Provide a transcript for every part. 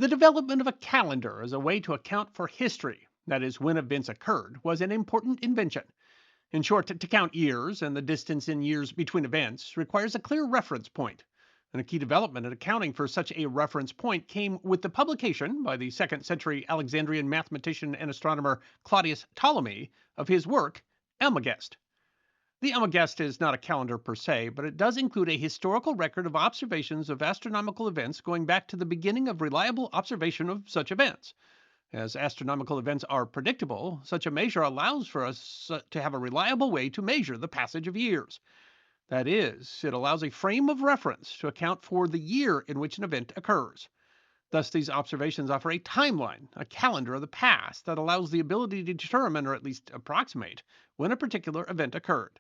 The development of a calendar as a way to account for history, that is, when events occurred, was an important invention. In short, to count years and the distance in years between events requires a clear reference point. And a key development in accounting for such a reference point came with the publication by the 2nd century Alexandrian mathematician and astronomer Claudius Ptolemy of his work, Almagest. The Almagest is not a calendar per se, but it does include a historical record of observations of astronomical events going back to the beginning of reliable observation of such events. As astronomical events are predictable, such a measure allows for us to have a reliable way to measure the passage of years. That is, it allows a frame of reference to account for the year in which an event occurs. Thus, these observations offer a timeline, a calendar of the past that allows the ability to determine, or at least approximate, when a particular event occurred.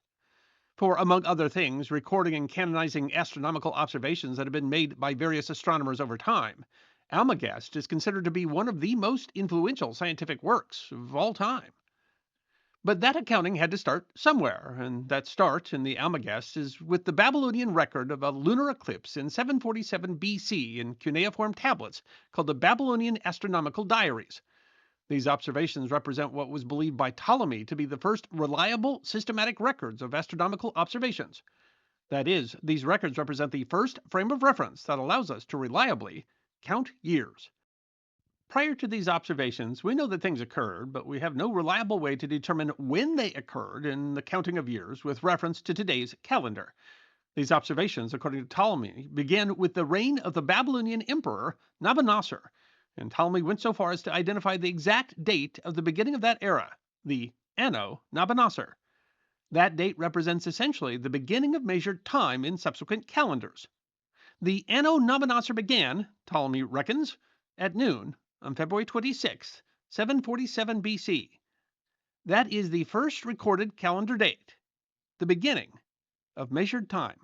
For, among other things, recording and canonizing astronomical observations that have been made by various astronomers over time, Almagest is considered to be one of the most influential scientific works of all time. But that accounting had to start somewhere, and that start in the Almagest is with the Babylonian record of a lunar eclipse in 747 BC in cuneiform tablets called the Babylonian Astronomical Diaries. These observations represent what was believed by Ptolemy to be the first reliable, systematic records of astronomical observations. That is, these records represent the first frame of reference that allows us to reliably count years. Prior to these observations, we know that things occurred, but we have no reliable way to determine when they occurred in the counting of years with reference to today's calendar. These observations, according to Ptolemy, began with the reign of the Babylonian emperor Nabonassar, and Ptolemy went so far as to identify the exact date of the beginning of that era, the Anno Nabonassar. That date represents essentially the beginning of measured time in subsequent calendars. The Anno Nabonassar began, Ptolemy reckons, at noon on February 26, 747 BC. That is the first recorded calendar date, the beginning of measured time.